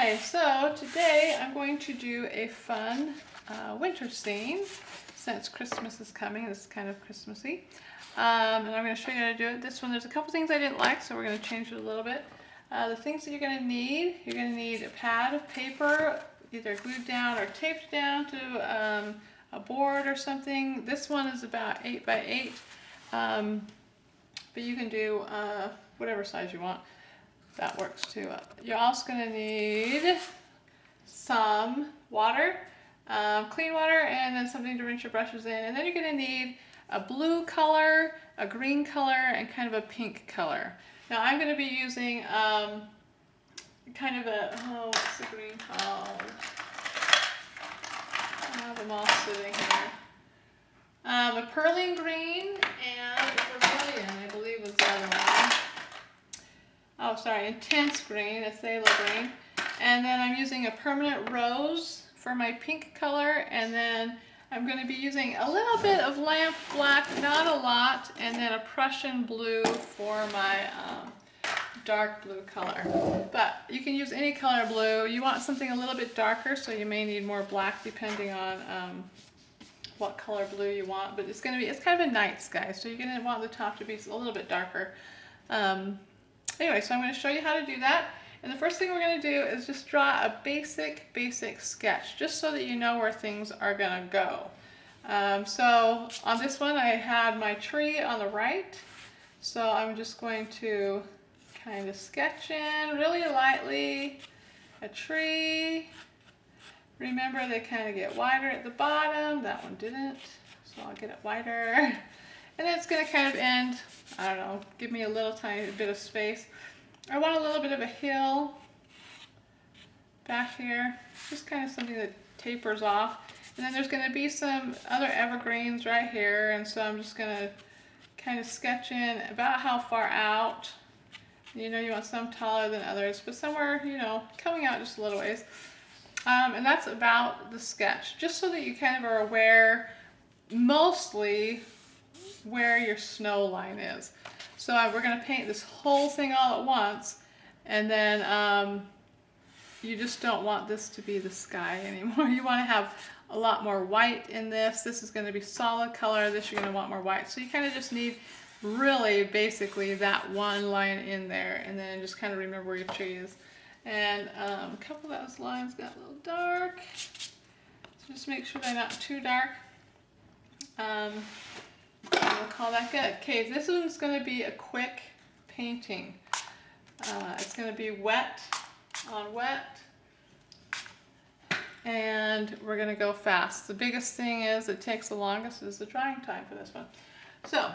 Hi, so today I'm going to do a fun winter scene since Christmas is coming. It's kind of Christmassy. And I'm going to show you how to do it. This one, there's a couple things I didn't like, so we're going to change it a little bit. The things that you're going to need a pad of paper, either glued down or taped down to a board or something. This one is about 8 by 8, but you can do whatever size you want. That works too. You're also going to need some water, clean water, and then something to rinse your brushes in. And then you're going to need a blue color, a green color, and kind of a pink color. Now I'm going to be using kind of a, what's the green called? I have them all sitting here. A perling green and a vermilion, I believe was the other one. Oh, sorry, intense green, a phthalo green. And then I'm using a permanent rose for my pink color, and then I'm going to be using a little bit of lamp black, not a lot, and then a Prussian blue for my dark blue color. But you can use any color blue. You want something a little bit darker, so you may need more black depending on what color blue you want. But it's kind of a night sky, so you're going to want the top to be a little bit darker. Anyway, so I'm going to show you how to do that. And the first thing we're going to do is just draw a basic sketch, just so that you know where things are going to go. So on this one, I had my tree on the right. So I'm just going to kind of sketch in really lightly a tree. Remember, they kind of get wider at the bottom. That one didn't, so I'll get it wider. And then it's going to kind of end, I don't know, give me a little tiny bit of space. I want a little bit of a hill back here, just kind of something that tapers off. And then there's going to be some other evergreens right here, and so I'm just going to kind of sketch in about how far out. You know, you want some taller than others, but somewhere, you know, coming out just a little ways. And that's about the sketch, just so that you kind of are aware mostly where your snow line is. So we're going to paint this whole thing all at once, and then you just don't want this to be the sky anymore. You want to have a lot more white in this. This is going to be solid color. This you're going to want more white. So you kind of just need really basically that one line in there, and then just kind of remember where your tree is. And a couple of those lines got a little dark, so just make sure they're not too dark. We'll call that good. Okay, this one's going to be a quick painting. It's going to be wet on wet, and we're going to go fast. The biggest thing is it takes the longest is the drying time for this one. So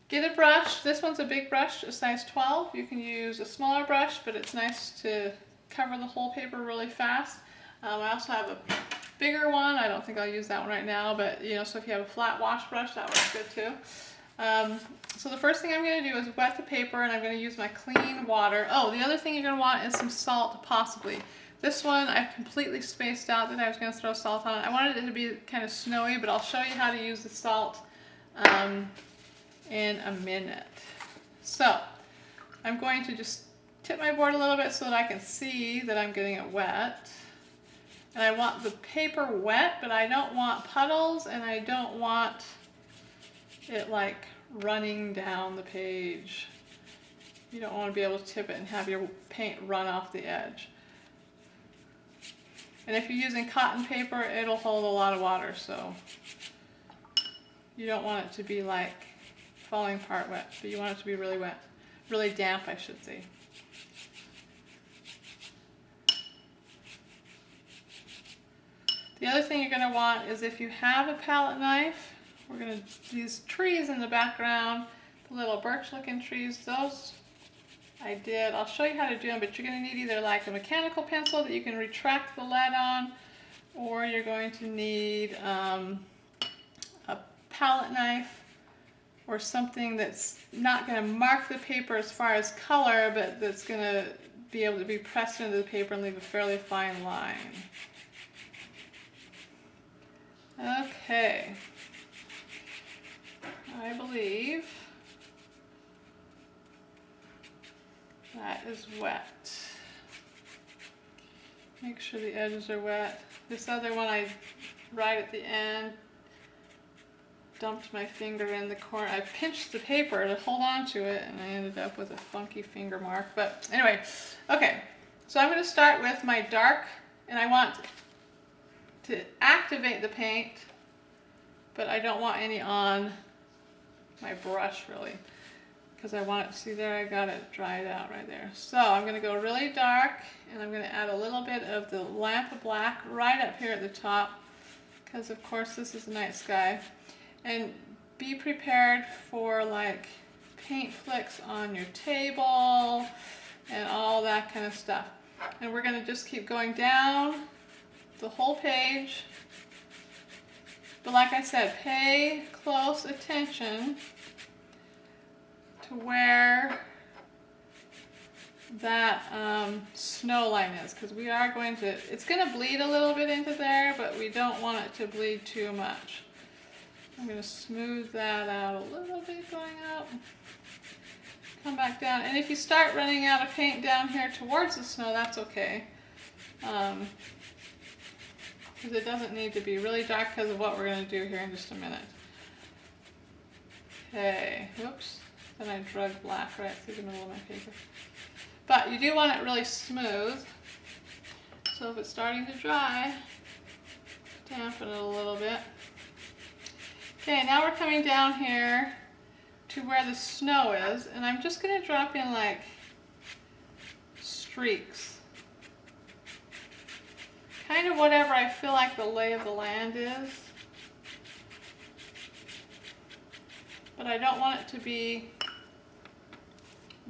get a brush. This one's a big brush, a size 12. You can use a smaller brush, but it's nice to cover the whole paper really fast. I also have a bigger one. I don't think I'll use that one right now, but you know, so if you have a flat wash brush, that works good too. So the first thing I'm going to do is wet the paper, and I'm going to use my clean water. Oh, the other thing you're going to want is some salt, possibly. This one I've completely spaced out that I was going to throw salt on it. I wanted it to be kind of snowy, but I'll show you how to use the salt in a minute. So I'm going to just tip my board a little bit so that I can see that I'm getting it wet. And I want the paper wet, but I don't want puddles, and I don't want it like running down the page. You don't want to be able to tip it and have your paint run off the edge. And if you're using cotton paper, it'll hold a lot of water, so you don't want it to be like falling apart wet, but you want it to be really wet, really damp, I should say. The other thing you're going to want is, if you have a palette knife, we're going to, these trees in the background, the little birch looking trees, those I did. I'll show you how to do them, but you're going to need either like a mechanical pencil that you can retract the lead on, or you're going to need a palette knife or something that's not going to mark the paper as far as color, but that's going to be able to be pressed into the paper and leave a fairly fine line. Okay, I believe that is wet. Make sure the edges are wet. This other one, I right at the end dumped my finger in the corner. I pinched the paper to hold on to it, and I ended up with a funky finger mark. But anyway, okay. So I'm going to start with my dark, and I want to activate the paint, but I don't want any on my brush really, because I want it, see there, I got it dried out right there. So I'm going to go really dark, and I'm going to add a little bit of the lamp of black right up here at the top, because of course this is the night sky. And be prepared for like paint flicks on your table and all that kind of stuff. And we're going to just keep going down the whole page. But like I said, pay close attention to where that snow line is, because we are going to, it's going to bleed a little bit into there, but we don't want it to bleed too much. I'm going to smooth that out a little bit going up. Come back down. And if you start running out of paint down here towards the snow, that's okay. Because it doesn't need to be really dark because of what we're going to do here in just a minute. Okay, whoops. Then I drug black right through the middle of my paper. But you do want it really smooth. So if it's starting to dry, dampen it a little bit. Okay, now we're coming down here to where the snow is, and I'm just going to drop in like streaks. Kind of whatever I feel like the lay of the land is. But I don't want it to be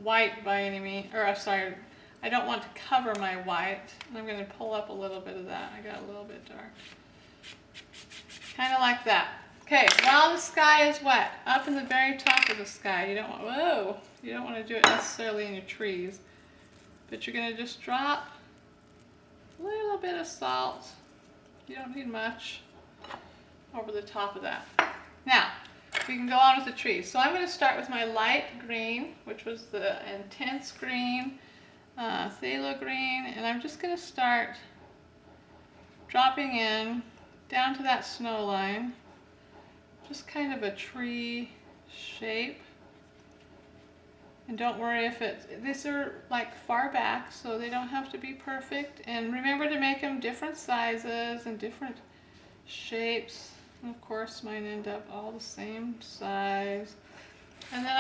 white by any means, or sorry, I don't want to cover my white. I'm going to pull up a little bit of that. I got a little bit dark. Kind of like that. Okay, while the sky is wet, up in the very top of the sky, you don't want, whoa, you don't want to do it necessarily in your trees, but you're going to just drop a little bit of salt. You don't need much over the top of that. Now, we can go on with the trees. So I'm going to start with my light green, which was the intense green, phthalo green, and I'm just going to start dropping in down to that snow line. Just kind of a tree shape. And don't worry if these are like far back, so they don't have to be perfect. And remember to make them different sizes and different shapes. And of course mine end up all the same size. And then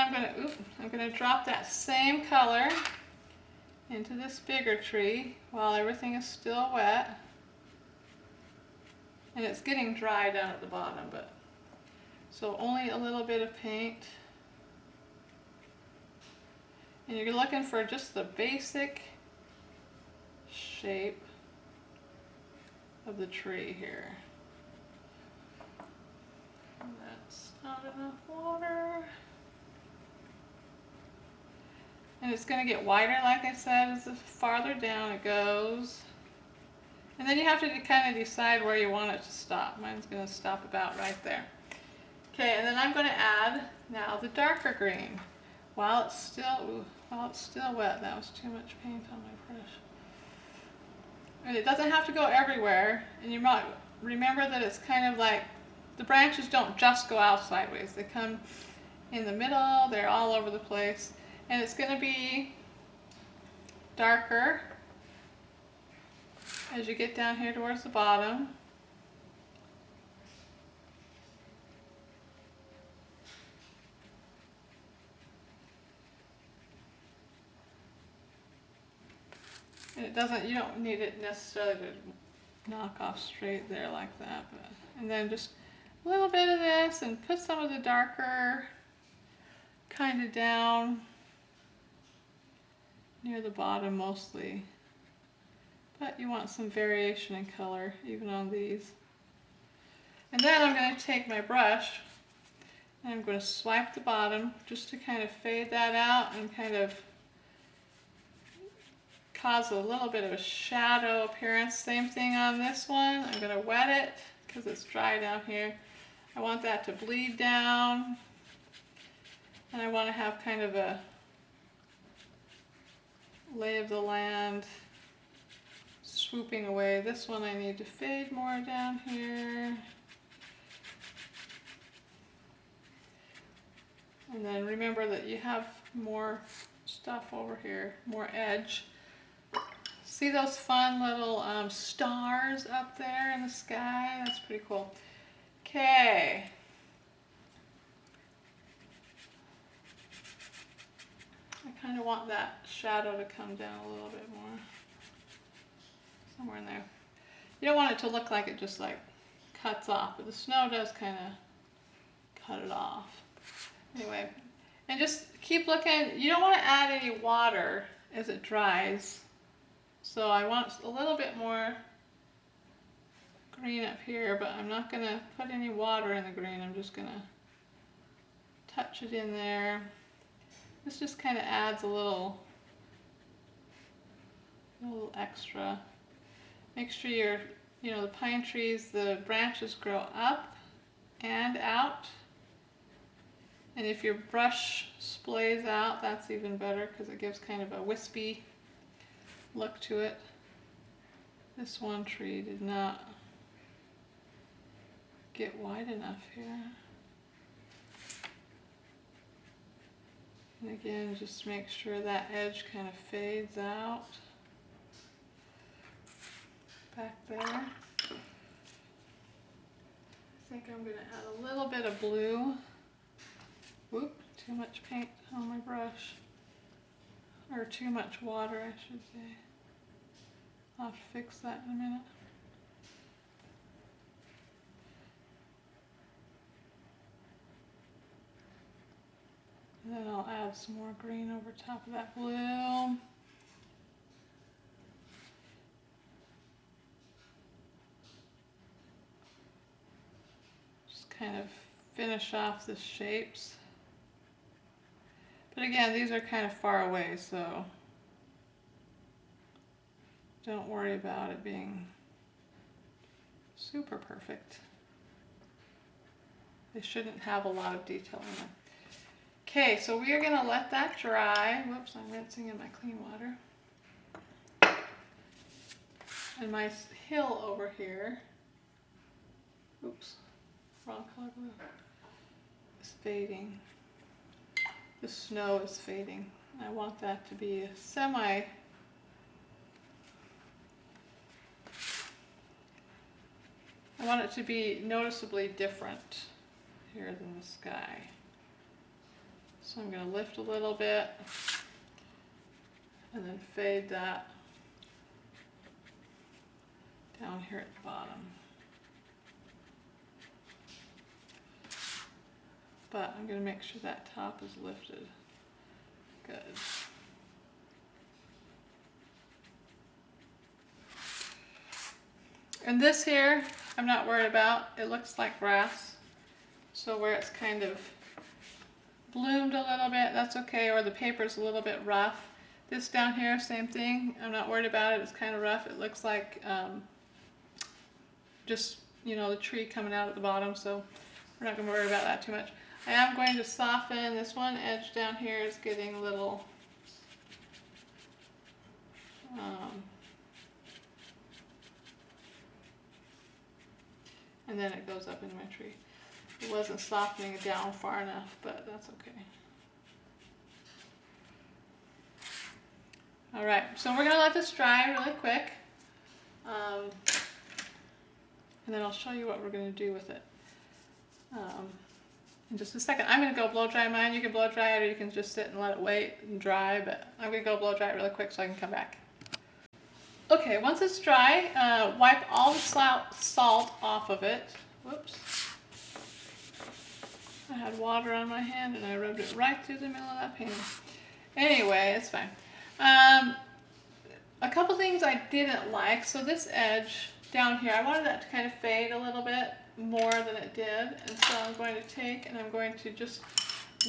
I'm gonna drop that same color into this bigger tree while everything is still wet. And it's getting dry down at the bottom, but so only a little bit of paint. And you're looking for just the basic shape of the tree here. And that's not enough water. And it's going to get wider, like I said, as the farther down it goes. And then you have to kind of decide where you want it to stop. Mine's going to stop about right there. Okay, and then I'm going to add now the darker green. While it's still wet, that was too much paint on my brush. And it doesn't have to go everywhere. And you might remember that it's kind of like the branches don't just go out sideways. They come in the middle. They're all over the place. And it's going to be darker as you get down here towards the bottom. And it doesn't, you don't need it necessarily to knock off straight there like that. But, and then just a little bit of this and put some of the darker kind of down near the bottom mostly. But you want some variation in color even on these. And then I'm going to take my brush and I'm going to swipe the bottom just to kind of fade that out and kind of cause a little bit of a shadow appearance. Same thing on this one. I'm going to wet it because it's dry down here. I want that to bleed down. And I want to have kind of a lay of the land swooping away. This one I need to fade more down here. And then remember that you have more stuff over here, more edge. See those fun little stars up there in the sky? That's pretty cool. Okay. I kind of want that shadow to come down a little bit more. Somewhere in there. You don't want it to look like it just like cuts off, but the snow does kind of cut it off. Anyway, and just keep looking. You don't want to add any water as it dries. So I want a little bit more green up here, but I'm not going to put any water in the green. I'm just going to touch it in there. This just kind of adds a little extra. Make sure the pine trees, the branches grow up and out. And if your brush splays out, that's even better because it gives kind of a wispy look to it. This one tree did not get wide enough here. And again, just make sure that edge kind of fades out. Back there. I think I'm going to add a little bit of blue. Whoop, too much paint on my brush. Or too much water, I should say. I'll have to fix that in a minute. And then I'll add some more green over top of that blue. Kind of finish off the shapes. But again, these are kind of far away, so don't worry about it being super perfect. They shouldn't have a lot of detail in them. Okay, so we are going to let that dry. Whoops, I'm rinsing in my clean water. And my hill over here, oops. Wrong color blue. It's fading. The snow is fading. I want that to be a semi. I want it to be noticeably different here than the sky. So I'm going to lift a little bit and then fade that down here at the bottom. But I'm going to make sure that top is lifted. Good. And this here, I'm not worried about. It looks like grass. So where it's kind of bloomed a little bit, that's okay. Or the paper's a little bit rough. This down here, same thing. I'm not worried about it. It's kind of rough. It looks like just, the tree coming out at the bottom. So we're not going to worry about that too much. I am going to soften. This one edge down here is getting a little and then it goes up into my tree. It wasn't softening it down far enough, but that's okay. All right, so we're going to let this dry really quick. And then I'll show you what we're going to do with it. In just a second. I'm going to go blow dry mine. You can blow dry it or you can just sit and let it wait and dry, but I'm going to go blow dry it really quick so I can come back. Okay, once it's dry, wipe all the salt off of it. Whoops. I had water on my hand and I rubbed it right through the middle of that painting. Anyway, it's fine. A couple things I didn't like. So this edge down here, I wanted that to kind of fade a little bit more than it did, and so I'm going to take and I'm going to just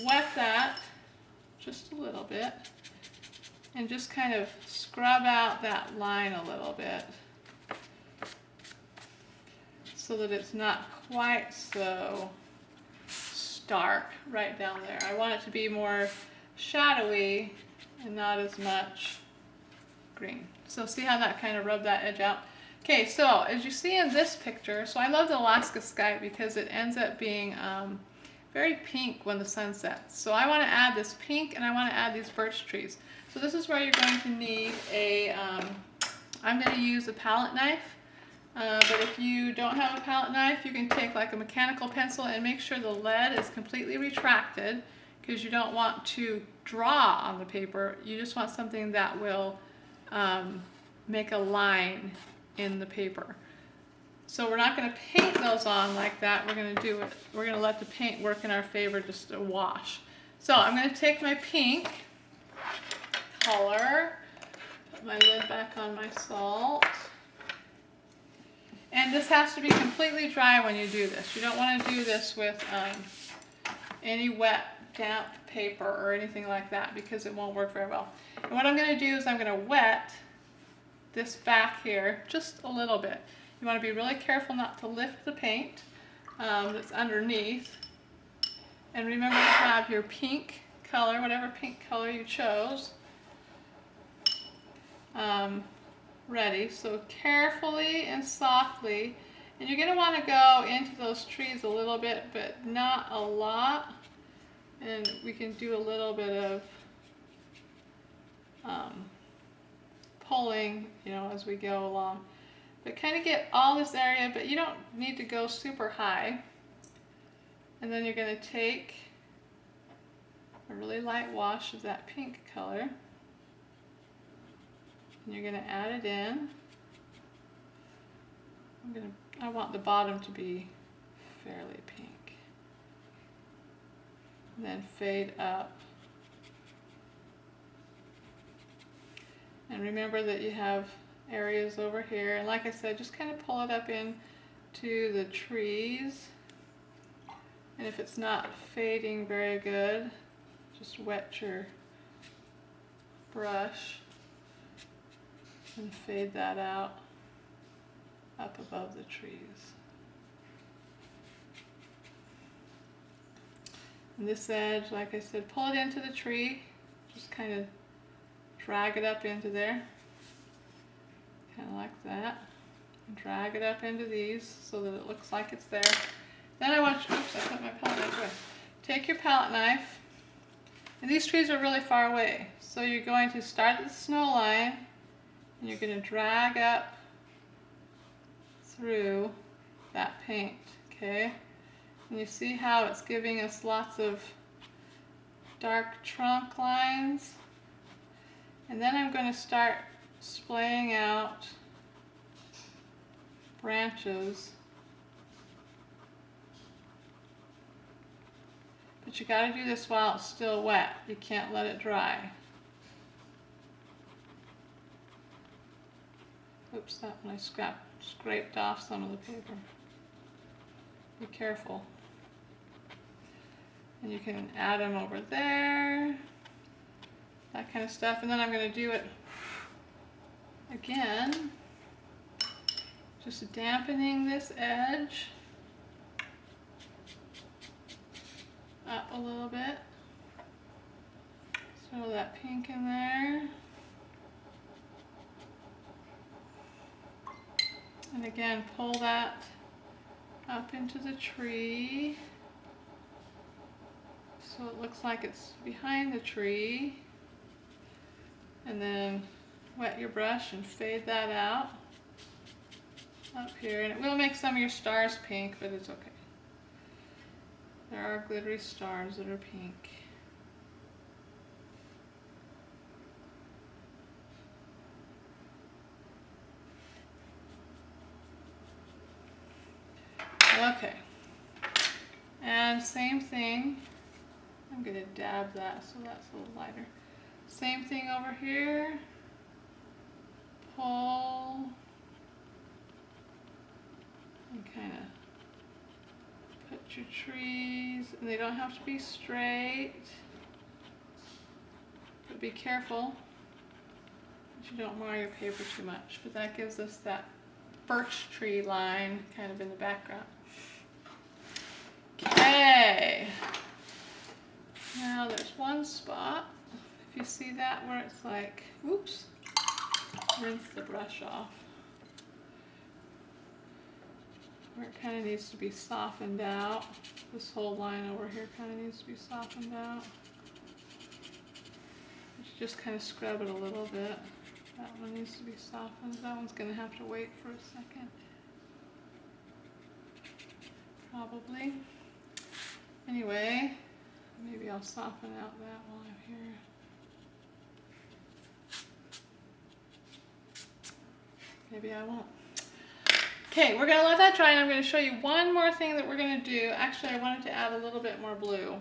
wet that just a little bit and just kind of scrub out that line a little bit so that it's not quite so stark right down there. I want it to be more shadowy and not as much green. So see how that kind of rubbed that edge out? Okay, so as you see in this picture, so I love the Alaska sky because it ends up being very pink when the sun sets. So I want to add this pink and I want to add these birch trees. So this is where you're going to need a, I'm going to use a palette knife. But if you don't have a palette knife, you can take like a mechanical pencil and make sure the lead is completely retracted, because you don't want to draw on the paper. You just want something that will make a line in the paper. So we're not going to paint those on like that. We're going to do it. We're going to let the paint work in our favor, just a wash. So I'm going to take my pink color, put my lid back on my salt. And this has to be completely dry when you do this. You don't want to do this with any wet, damp paper or anything like that, because it won't work very well. And what I'm going to do is I'm going to wet this back here just a little bit. You want to be really careful not to lift the paint that's underneath. And remember to have your pink color, whatever pink color you chose, ready. So carefully and softly, and you're going to want to go into those trees a little bit, but not a lot. And we can do a little bit of pulling, you know, as we go along. But kind of get all this area, but you don't need to go super high. And then you're going to take a really light wash of that pink color. And you're going to add it in. I want the bottom to be fairly pink. And then fade up. And remember that you have areas over here. And like I said, just kind of pull it up into the trees. And if it's not fading very good, just wet your brush and fade that out up above the trees. And this edge, like I said, pull it into the tree, just kind of drag it up into there, kind of like that, and drag it up into these so that it looks like it's there. Then I want you, oops, I put my palette knife away. Take your palette knife, and these trees are really far away, so you're going to start at the snow line, and you're going to drag up through that paint, okay? And you see how it's giving us lots of dark trunk lines? And then I'm going to start splaying out branches. But you got to do this while it's still wet. You can't let it dry. Oops, that one I scraped off some of the paper. Be careful. And you can add them over there, that kind of stuff. And then I'm going to do it again, just dampening this edge up a little bit. Throw that pink in there. And again, pull that up into the tree so it looks like it's behind the tree. And then wet your brush and fade that out up here. And it will make some of your stars pink, but it's okay. There are glittery stars that are pink. Okay, and same thing, I'm going to dab that so that's a little lighter. Same thing over here, pull, and kind of put your trees, and they don't have to be straight, but be careful that you don't mar your paper too much, but that gives us that birch tree line kind of in the background. Okay, now there's one spot, if you see that, where it's like, oops, rinse the brush off. Where it kind of needs to be softened out. This whole line over here kind of needs to be softened out. Just kind of scrub it a little bit. That one needs to be softened. That one's going to have to wait for a second. Probably. Anyway, maybe I'll soften out that while I'm here. Maybe I won't. Okay, we're going to let that dry, and I'm going to show you one more thing that we're going to do. Actually, I wanted to add a little bit more blue.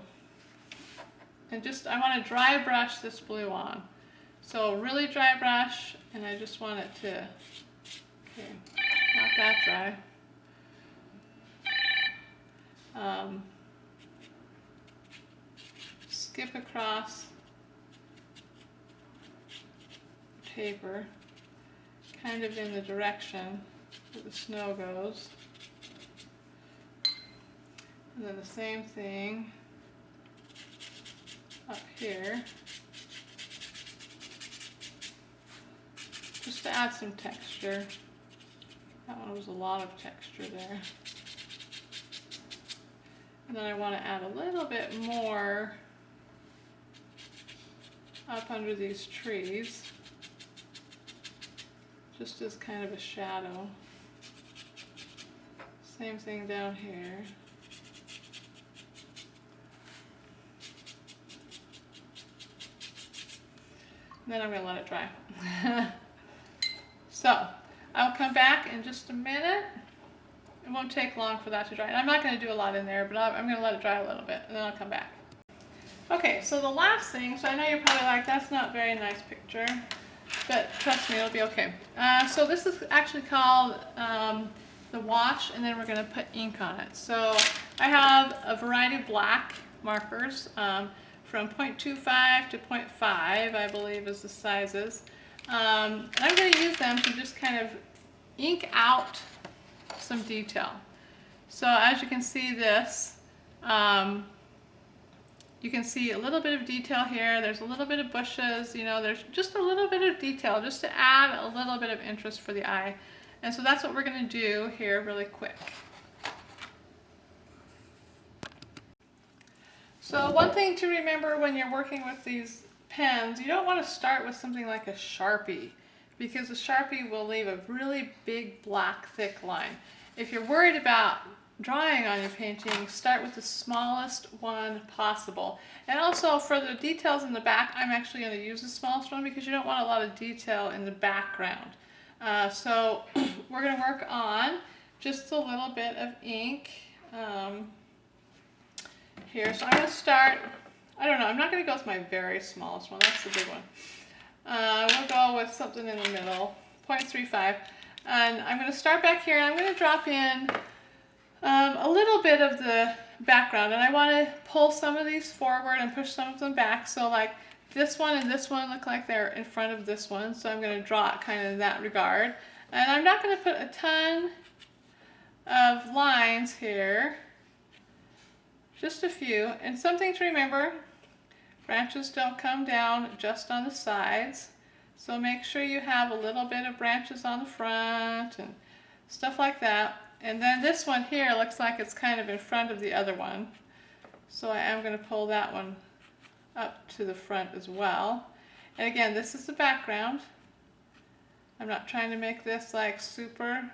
And I want to dry brush this blue on. So really dry brush, and I just want it to, okay, not that dry. Skip across paper, kind of in the direction that the snow goes. And then the same thing up here, just to add some texture. That one was a lot of texture there. And then I want to add a little bit more up under these trees, just as kind of a shadow. Same thing down here. Then I'm going to let it dry. So, I'll come back in just a minute. It won't take long for that to dry. And I'm not going to do a lot in there, but I'm going to let it dry a little bit, and then I'll come back. Okay, so the last thing, so I know you're probably like, that's not a very nice picture, but trust me, it'll be okay. So this is actually called the wash, and then we're going to put ink on it. So I have a variety of black markers. From 0.25 to 0.5, I believe is the sizes. And I'm going to use them to just kind of ink out some detail. So as you can see this, you can see a little bit of detail here. There's a little bit of bushes, you know, there's just a little bit of detail just to add a little bit of interest for the eye. And so that's what we're going to do here really quick. So one thing to remember when you're working with these pens, you don't want to start with something like a Sharpie, because a Sharpie will leave a really big black thick line. If you're worried about drawing on your painting, start with the smallest one possible. And also for the details in the back, I'm actually going to use the smallest one because you don't want a lot of detail in the background. So we're going to work on just a little bit of ink. Here, so I'm going to start, I don't know, I'm not going to go with my very smallest one, that's the big one. We'll go with something in the middle, 0.35. And I'm going to start back here, and I'm going to drop in a little bit of the background. And I want to pull some of these forward and push some of them back. So like this one and this one look like they're in front of this one. So I'm going to draw it kind of in that regard. And I'm not going to put a ton of lines here. Just a few, and something to remember, branches don't come down just on the sides, so make sure you have a little bit of branches on the front and stuff like that. And then this one here looks like it's kind of in front of the other one, so I am going to pull that one up to the front as well. And again, this is the background. I'm not trying to make this like super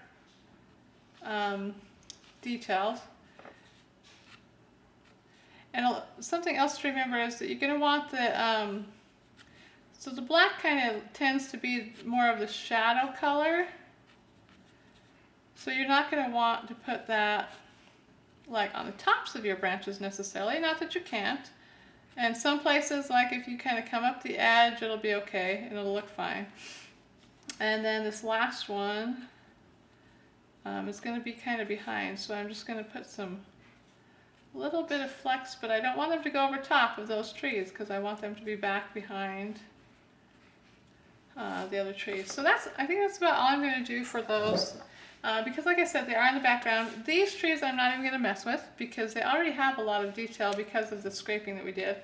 detailed. And something else to remember is that you're going to want the, so the black kind of tends to be more of the shadow color. So you're not going to want to put that like on the tops of your branches necessarily, not that you can't. And some places, like if you kind of come up the edge, it'll be okay and it'll look fine. And then this last one is going to be kind of behind, so I'm just going to put some little bit of flex, but I don't want them to go over top of those trees because I want them to be back behind the other trees. So I think that's about all I'm going to do for those because like I said, they are in the background. These trees I'm not even going to mess with because they already have a lot of detail because of the scraping that we did.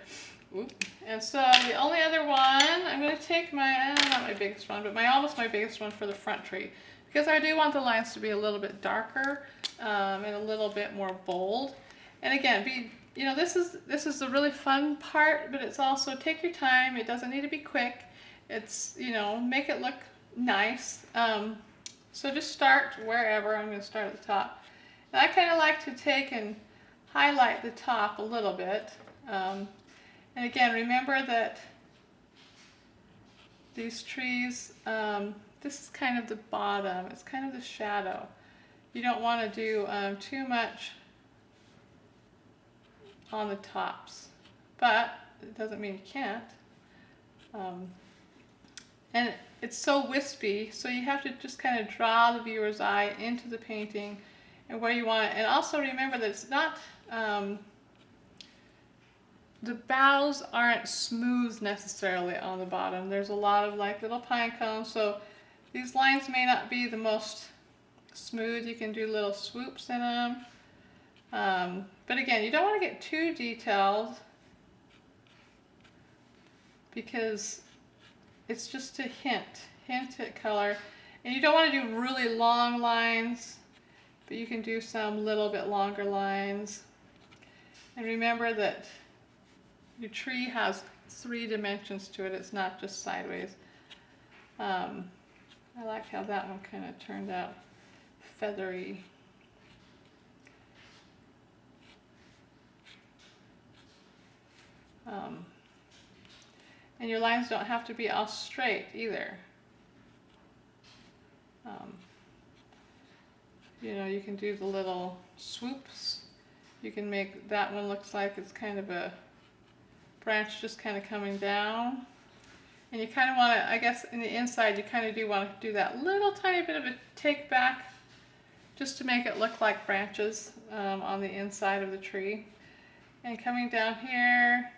And so the only other one, I'm going to take my, not my biggest one, but almost my biggest one for the front tree. Because I do want the lines to be a little bit darker and a little bit more bold. And again, this is the really fun part, but it's also take your time. It doesn't need to be quick. It's, make it look nice. So just start wherever. I'm going to start at the top. And I kind of like to take and highlight the top a little bit. And again, remember that these trees, this is kind of the bottom. It's kind of the shadow. You don't want to do too much on the tops, but it doesn't mean you can't. And it's so wispy, so you have to just kind of draw the viewer's eye into the painting and where you want it. And also remember that it's not, the boughs aren't smooth necessarily on the bottom. There's a lot of like little pine cones, so these lines may not be the most smooth. You can do little swoops in them. But again, you don't want to get too detailed because it's just a hint at color. And you don't want to do really long lines, but you can do some little bit longer lines. And remember that your tree has 3 dimensions to it. It's not just sideways. I like how that one kind of turned out feathery. And your lines don't have to be all straight either. You can do the little swoops. You can make that one looks like it's kind of a branch just kind of coming down. And you kind of want to, I guess in the inside, you kind of do want to do that little tiny bit of a take back just to make it look like branches on the inside of the tree. And coming down here,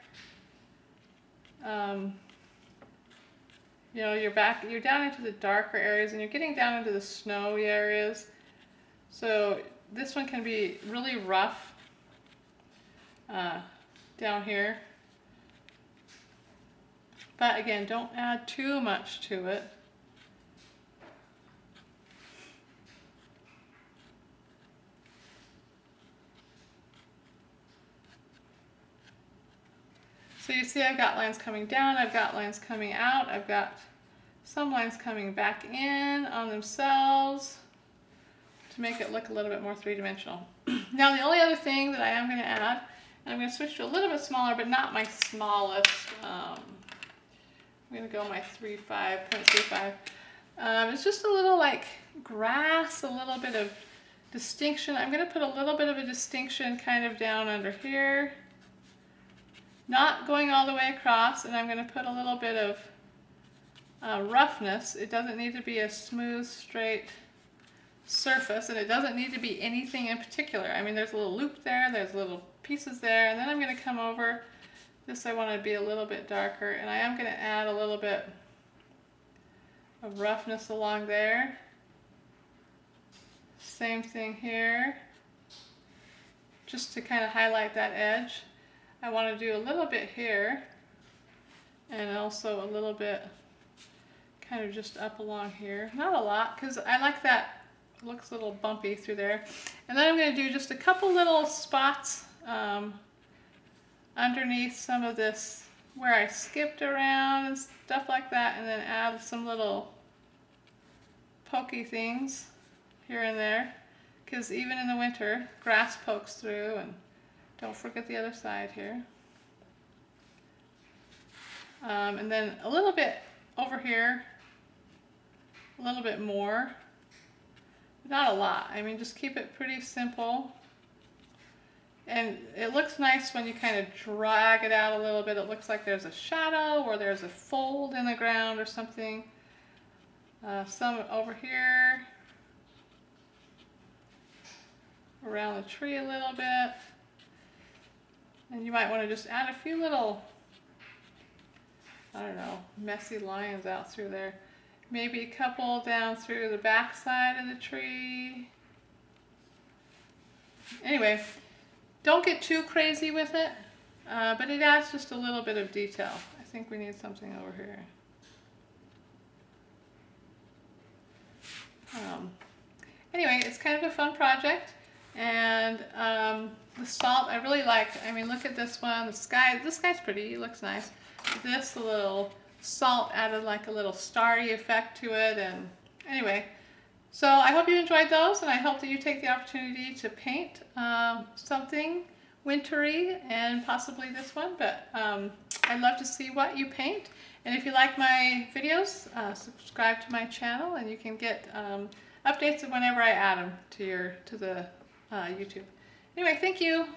you're down into the darker areas and you're getting down into the snowy areas. So this one can be really rough down here. But again, don't add too much to it. So you see I've got lines coming down, I've got lines coming out, I've got some lines coming back in on themselves to make it look a little bit more three-dimensional. Now the only other thing that I am going to add, and I'm going to switch to a little bit smaller, but not my smallest. I'm going to go my 0.35. It's just a little like grass, a little bit of distinction. I'm going to put a little bit of a distinction kind of down under here. Not going all the way across, and I'm going to put a little bit of roughness. It doesn't need to be a smooth, straight surface, and it doesn't need to be anything in particular. I mean, there's a little loop there, there's little pieces there, and then I'm going to come over. This I want to be a little bit darker, and I am going to add a little bit of roughness along there. Same thing here, just to kind of highlight that edge. I want to do a little bit here, and also a little bit kind of just up along here. Not a lot, because I like that. It looks a little bumpy through there. And then I'm going to do just a couple little spots underneath some of this where I skipped around and stuff like that, and then add some little pokey things here and there, because even in the winter grass pokes through. And don't forget the other side here. And then a little bit over here, a little bit more. Not a lot. I mean, just keep it pretty simple. And it looks nice when you kind of drag it out a little bit. It looks like there's a shadow or there's a fold in the ground or something. Some over here, around the tree a little bit. And you might want to just add a few little, I don't know, messy lines out through there. Maybe a couple down through the back side of the tree. Anyway, don't get too crazy with it. but it adds just a little bit of detail. I think we need something over here. Anyway, it's kind of a fun project, and the salt I really liked. I mean, look at this one. The sky. This sky's pretty. It looks nice. This little salt added like a little starry effect to it, and anyway. So I hope you enjoyed those, and I hope that you take the opportunity to paint something wintry, and possibly this one. But I'd love to see what you paint. And if you like my videos, subscribe to my channel, and you can get updates whenever I add them to the YouTube. Anyway, thank you.